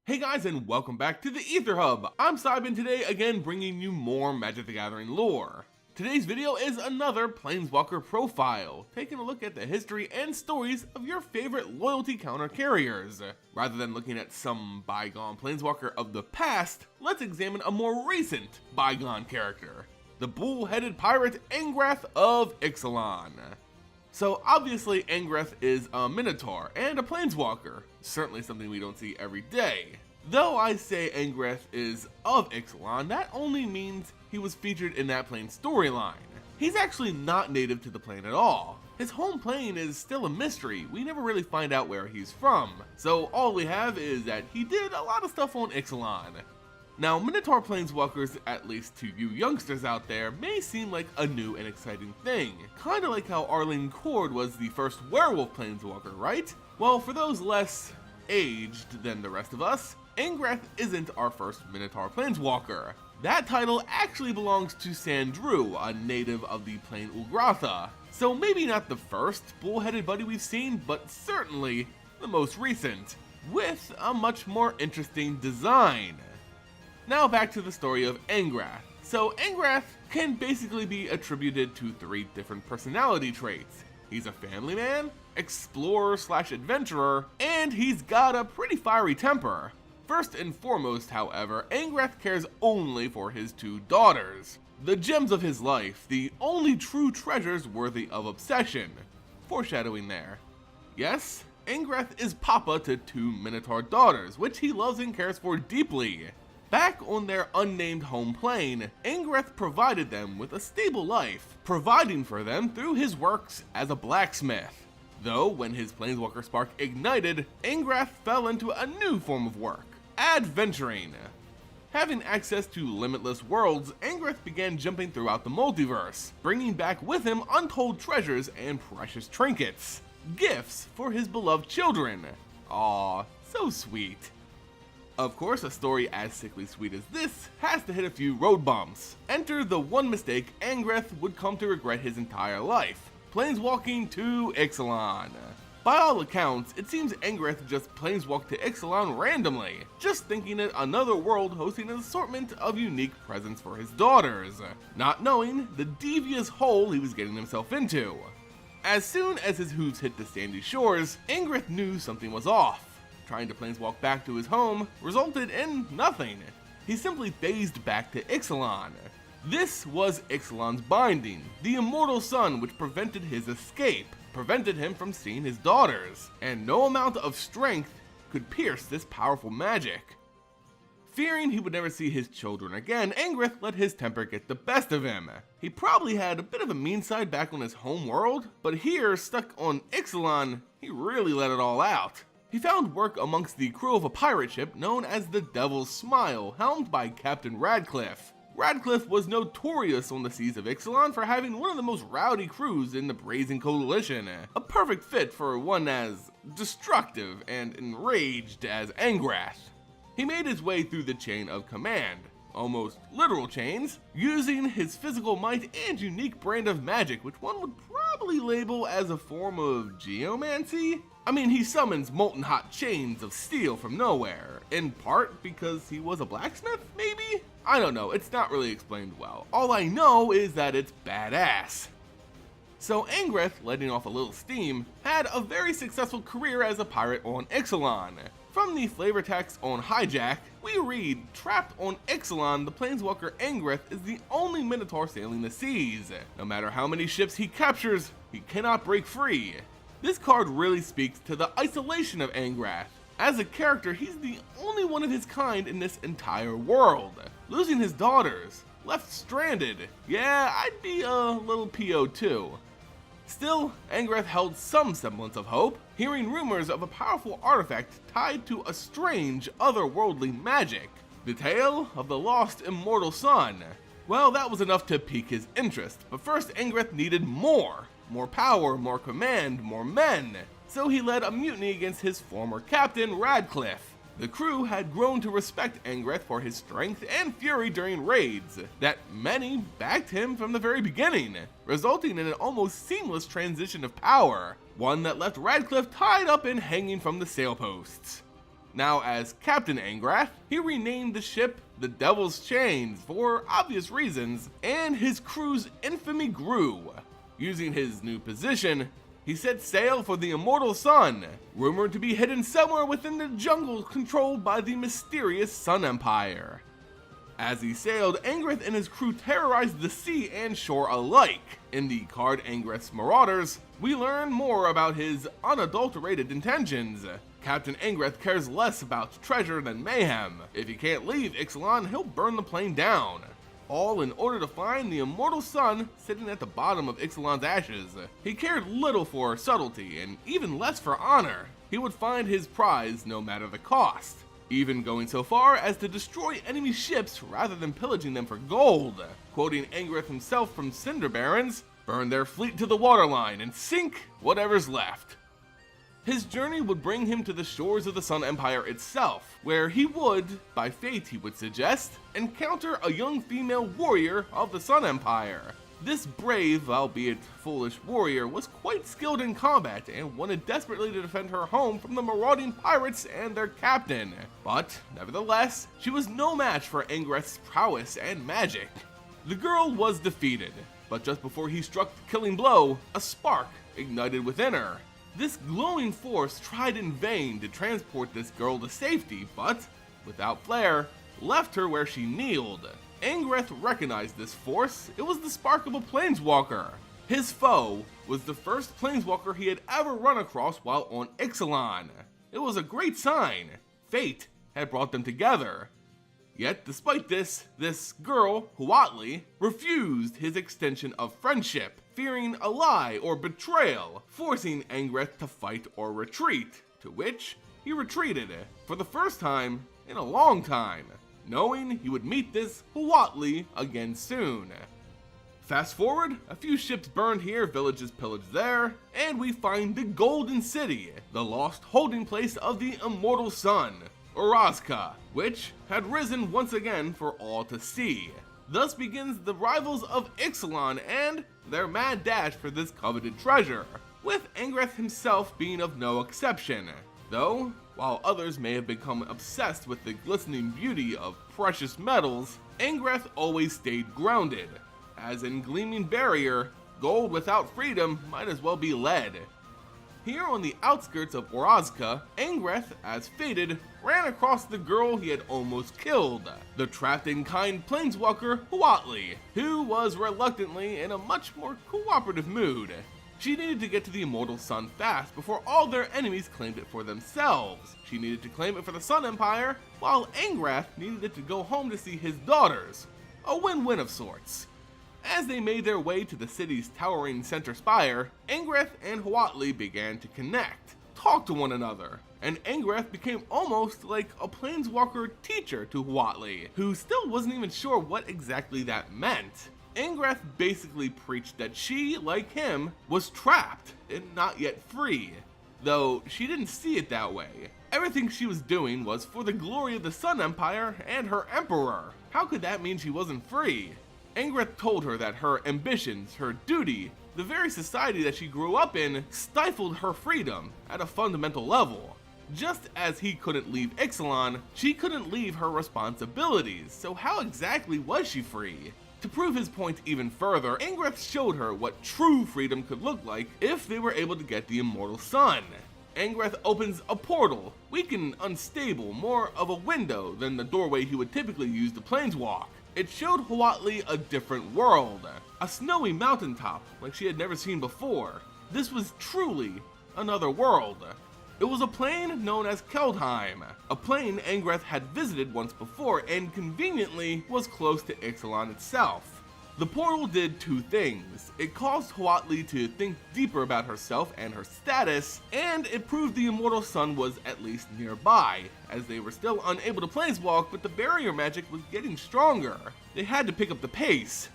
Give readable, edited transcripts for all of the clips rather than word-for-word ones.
Hey guys, and welcome back to the Aether Hub. I'm Simon, today again bringing you more Magic the Gathering lore. Today's video is another Planeswalker profile, taking a look at the history and stories of your favorite loyalty counter carriers. Rather than looking at some bygone Planeswalker of the past, let's examine a more recent bygone character, the bull-headed pirate Angrath of Ixalan. So obviously Angrath is a Minotaur and a Planeswalker, certainly something we don't see every day. Though I say Angrath is of Ixalan, that only means he was featured in that plane storyline. He's actually not native to the plane at all. His home plane is still a mystery, we never really find out where he's from, so all we have is that he did a lot of stuff on Ixalan. Now, Minotaur Planeswalkers, at least to you youngsters out there, may seem like a new and exciting thing. Kinda like how Arlene Cord was the first werewolf Planeswalker, right? Well, for those less aged than the rest of us, Angrath isn't our first Minotaur Planeswalker. That title actually belongs to Sandrew, a native of the plane Ulgratha. So maybe not the first bull-headed buddy we've seen, but certainly the most recent, with a much more interesting design. Now back to the story of Angrath. So Angrath can basically be attributed to three different personality traits. He's a family man, explorer/adventurer, and he's got a pretty fiery temper. First and foremost, however, Angrath cares only for his two daughters, the gems of his life, the only true treasures worthy of obsession. Foreshadowing there. Yes, Angrath is papa to two Minotaur daughters, which he loves and cares for deeply. Back on their unnamed home plane, Angrath provided them with a stable life, providing for them through his works as a blacksmith. Though, when his Planeswalker spark ignited, Angrath fell into a new form of work, adventuring. Having access to limitless worlds, Angrath began jumping throughout the multiverse, bringing back with him untold treasures and precious trinkets, gifts for his beloved children. Aw, so sweet. Of course, a story as sickly sweet as this has to hit a few road bumps. Enter the one mistake Angrath would come to regret his entire life: planeswalking to Ixalan. By all accounts, it seems Angrath just planeswalked to Ixalan randomly, just thinking it another world hosting an assortment of unique presents for his daughters, not knowing the devious hole he was getting himself into. As soon as his hooves hit the sandy shores, Angrath knew something was off. Trying to planeswalk back to his home resulted in nothing. He simply phased back to Ixalan. This was Ixalan's binding, the Immortal Sun, which prevented his escape, prevented him from seeing his daughters, and no amount of strength could pierce this powerful magic. Fearing he would never see his children again, Angrath let his temper get the best of him. He probably had a bit of a mean side back on his home world, but here, stuck on Ixalan, he really let it all out. He found work amongst the crew of a pirate ship known as the Devil's Smile, helmed by Captain Radcliffe. Radcliffe was notorious on the seas of Ixalan for having one of the most rowdy crews in the Brazen Coalition, a perfect fit for one as destructive and enraged as Angrath. He made his way through the chain of command, almost literal chains, using his physical might and unique brand of magic, which one would probably label as a form of geomancy. I mean, he summons molten hot chains of steel from nowhere, in part because he was a blacksmith, maybe? I don't know, it's not really explained well. All I know is that it's badass. So Angrath, letting off a little steam, had a very successful career as a pirate on Ixalan. From the flavor text on Hijack, we read, trapped on Ixalan, the planeswalker Angrath is the only Minotaur sailing the seas. No matter how many ships he captures, he cannot break free. This card really speaks to the isolation of Angrath. As a character, he's the only one of his kind in this entire world. Losing his daughters, left stranded. Yeah, I'd be a little PO too. Still, Angrath held some semblance of hope, hearing rumors of a powerful artifact tied to a strange, otherworldly magic. The tale of the lost Immortal Sun. Well, that was enough to pique his interest, but first Angrath needed more. More power, more command, more men. So he led a mutiny against his former captain, Radcliffe. The crew had grown to respect Angrath for his strength and fury during raids, that many backed him from the very beginning, resulting in an almost seamless transition of power, one that left Radcliffe tied up and hanging from the sailposts. Now as Captain Angrath, he renamed the ship the Devil's Chains for obvious reasons, and his crew's infamy grew. Using his new position, he set sail for the Immortal Sun, rumored to be hidden somewhere within the jungle controlled by the mysterious Sun Empire. As he sailed, Angrath and his crew terrorized the sea and shore alike. In the card Angrath's Marauders, we learn more about his unadulterated intentions. Captain Angrath cares less about treasure than mayhem. If he can't leave Ixalan, he'll burn the plane down. All in order to find the Immortal Sun sitting at the bottom of Ixalan's ashes. He cared little for subtlety, and even less for honor. He would find his prize no matter the cost, even going so far as to destroy enemy ships rather than pillaging them for gold. Quoting Angrath himself from Cinder Barons, "Burn their fleet to the waterline and sink whatever's left." His journey would bring him to the shores of the Sun Empire itself, where he would, by fate he would suggest, encounter a young female warrior of the Sun Empire. This brave, albeit foolish warrior was quite skilled in combat and wanted desperately to defend her home from the marauding pirates and their captain. But, nevertheless, she was no match for Angrath's prowess and magic. The girl was defeated, but just before he struck the killing blow, a spark ignited within her. This glowing force tried in vain to transport this girl to safety, but, without flair, left her where she kneeled. Angrath recognized this force. It was the spark of a planeswalker. His foe was the first planeswalker he had ever run across while on Ixalan. It was a great sign. Fate had brought them together. Yet, despite this girl, Huatli, refused his extension of friendship, fearing a lie or betrayal, forcing Angrath to fight or retreat, to which he retreated for the first time in a long time, knowing he would meet this Huatli again soon. Fast forward, a few ships burned here, villages pillaged there, and we find the Golden City, the lost holding place of the Immortal Sun, Orazca, which had risen once again for all to see. Thus begins the rivals of Ixalan and their mad dash for this coveted treasure, with Angrath himself being of no exception. Though, while others may have become obsessed with the glistening beauty of precious metals, Angrath always stayed grounded, as in Gleaming Barrier, gold without freedom might as well be lead. Here on the outskirts of Orazca, Angrath, as fated, ran across the girl he had almost killed, the trapped and kind planeswalker Huatli, who was reluctantly in a much more cooperative mood. She needed to get to the Immortal Sun fast before all their enemies claimed it for themselves. She needed to claim it for the Sun Empire, while Angrath needed it to go home to see his daughters. A win-win of sorts. As they made their way to the city's towering center spire, Angrath and Huatli began to connect, talk to one another, and Angrath became almost like a planeswalker teacher to Huatli, who still wasn't even sure what exactly that meant. Angrath basically preached that she, like him, was trapped and not yet free, though she didn't see it that way. Everything she was doing was for the glory of the Sun Empire and her emperor. How could that mean she wasn't free? Angrath told her that her ambitions, her duty, the very society that she grew up in, stifled her freedom at a fundamental level. Just as he couldn't leave Ixalan, she couldn't leave her responsibilities, so how exactly was she free? To prove his point even further, Angrath showed her what true freedom could look like if they were able to get the Immortal Sun. Angrath opens a portal, weak and unstable, more of a window than the doorway he would typically use to planeswalk. It showed Huatli a different world, a snowy mountaintop like she had never seen before. This was truly another world. It was a plane known as Keldheim, a plane Angrath had visited once before and conveniently was close to Ixalan itself. The portal did two things. It caused Huatli to think deeper about herself and her status, and it proved the Immortal Sun was at least nearby, as they were still unable to planeswalk, but the barrier magic was getting stronger. They had to pick up the pace,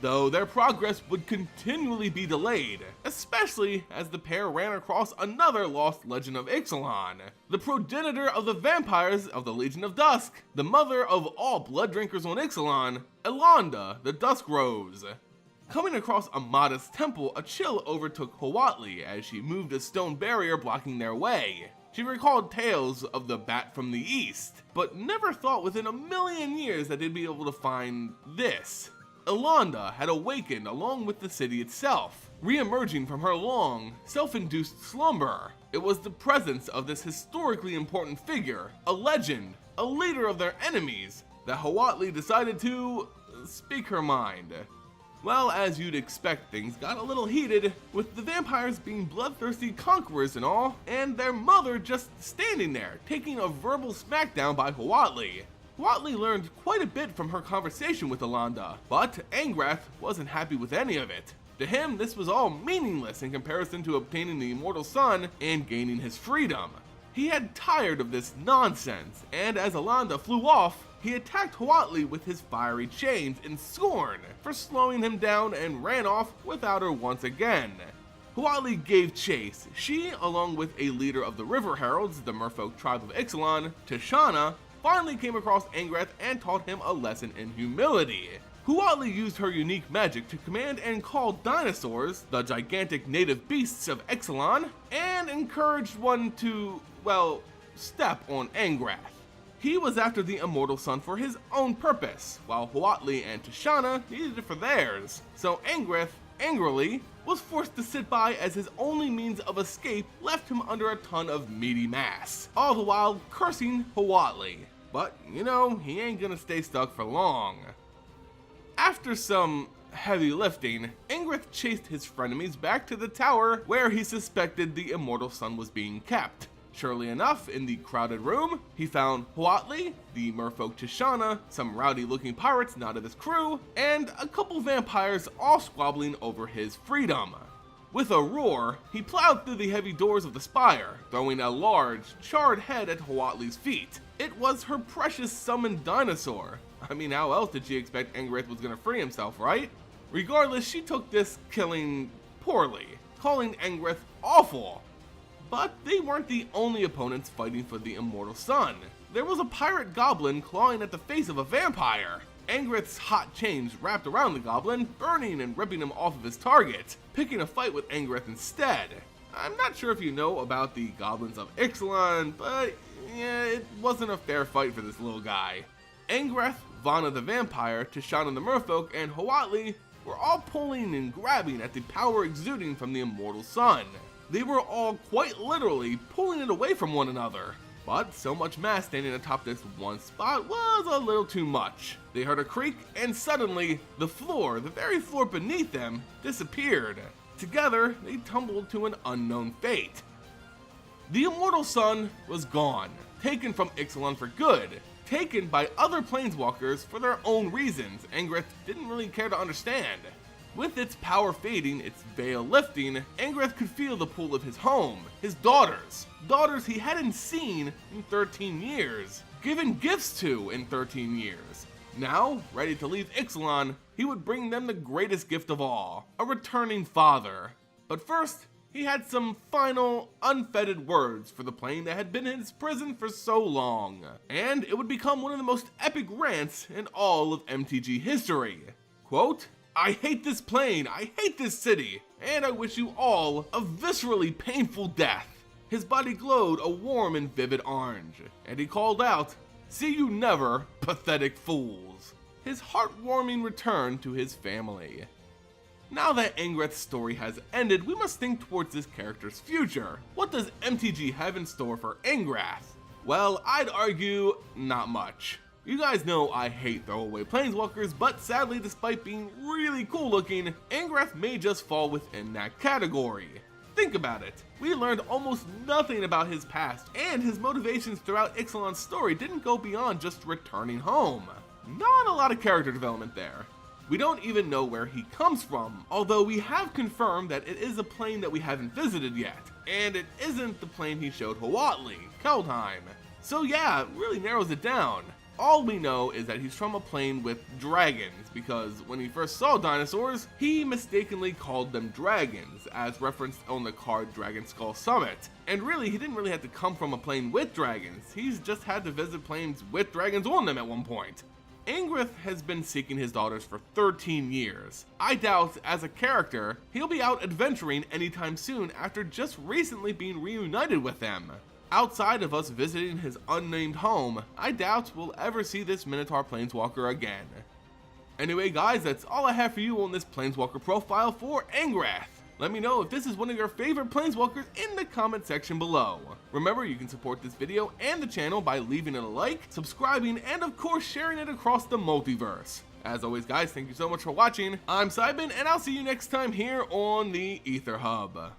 though their progress would continually be delayed, especially as the pair ran across another lost legend of Ixalan, the progenitor of the vampires of the Legion of Dusk, the mother of all blood drinkers on Ixalan, Elonda, the Dusk Rose. Coming across a modest temple, a chill overtook Huatli as she moved a stone barrier blocking their way. She recalled tales of the bat from the east, but never thought within a million years that they'd be able to find this. Ilanda had awakened along with the city itself, re-emerging from her long, self-induced slumber. It was the presence of this historically important figure, a legend, a leader of their enemies, that Huatli decided to speak her mind. Well, as you'd expect, things got a little heated, with the vampires being bloodthirsty conquerors and all, and their mother just standing there, taking a verbal smackdown by Huatli. Huatli learned quite a bit from her conversation with Ilanda, but Angrath wasn't happy with any of it. To him, this was all meaningless in comparison to obtaining the Immortal Sun and gaining his freedom. He had tired of this nonsense, and as Ilanda flew off, he attacked Huatli with his fiery chains in scorn for slowing him down and ran off without her once again. Huatli gave chase. She, along with a leader of the River Heralds, the merfolk tribe of Ixalan, Tishana, finally came across Angrath and taught him a lesson in humility. Huatli used her unique magic to command and call dinosaurs, the gigantic native beasts of Ixalan, and encouraged one to, well, step on Angrath. He was after the Immortal Sun for his own purpose, while Huatli and Tishana needed it for theirs. So Angrath, angrily, was forced to sit by as his only means of escape left him under a ton of meaty mass, all the while cursing Huatli. But, you know, he ain't gonna stay stuck for long. After some heavy lifting, Angrath chased his frenemies back to the tower where he suspected the Immortal Sun was being kept. Surely enough, in the crowded room, he found Huatli, the merfolk Tishana, some rowdy-looking pirates not of his crew, and a couple vampires all squabbling over his freedom. With a roar, he plowed through the heavy doors of the spire, throwing a large, charred head at Huatli's feet. It was her precious summoned dinosaur. I mean, how else did she expect Angrath was gonna free himself, right? Regardless, she took this killing poorly, calling Angrath awful. But they weren't the only opponents fighting for the Immortal Sun. There was a pirate goblin clawing at the face of a vampire. Angrath's hot chains wrapped around the goblin, burning and ripping him off of his target, picking a fight with Angrath instead. I'm not sure if you know about the goblins of Ixalan, but yeah, it wasn't a fair fight for this little guy. Angrath, Vana the vampire, Tishana the merfolk, and Huatli were all pulling and grabbing at the power exuding from the Immortal Sun. They were all quite literally pulling it away from one another. But so much mass standing atop this one spot was a little too much. They heard a creak, and suddenly, the floor, the very floor beneath them, disappeared. Together, they tumbled to an unknown fate. The Immortal Sun was gone, taken from Ixalan for good, taken by other planeswalkers for their own reasons Angrath didn't really care to understand. With its power fading, its veil lifting, Angrath could feel the pull of his home, his daughters he hadn't seen in 13 years, given gifts to in 13 years. Now, ready to leave Ixalan, he would bring them the greatest gift of all, a returning father. But first, he had some final, unfettered words for the plane that had been in his prison for so long, and it would become one of the most epic rants in all of MTG history. Quote, "I hate this plane, I hate this city, and I wish you all a viscerally painful death." His body glowed a warm and vivid orange, and he called out, "See you never, pathetic fools." His heartwarming return to his family. Now that Angrath's story has ended, we must think towards this character's future. What does MTG have in store for Angrath? Well, I'd argue, not much. You guys know I hate throwaway planeswalkers, but sadly, despite being really cool looking, Angrath may just fall within that category. Think about it. We learned almost nothing about his past, and his motivations throughout Ixalan's story didn't go beyond just returning home. Not a lot of character development there. We don't even know where he comes from, although we have confirmed that it is a plane that we haven't visited yet, and it isn't the plane he showed Huatli, Keldheim. So yeah, it really narrows it down. All we know is that he's from a plane with dragons, because when he first saw dinosaurs, he mistakenly called them dragons, as referenced on the card Dragon Skull Summit. And really, he didn't really have to come from a plane with dragons, he's just had to visit planes with dragons on them at one point. Angrath has been seeking his daughters for 13 years. I doubt, as a character, he'll be out adventuring anytime soon after just recently being reunited with them. Outside of us visiting his unnamed home, I doubt we'll ever see this Minotaur Planeswalker again. Anyway guys, that's all I have for you on this Planeswalker profile for Angrath. Let me know if this is one of your favorite Planeswalkers in the comment section below. Remember, you can support this video and the channel by leaving it a like, subscribing, and of course sharing it across the multiverse. As always guys, thank you so much for watching. I'm Simon, and I'll see you next time here on the Aether Hub.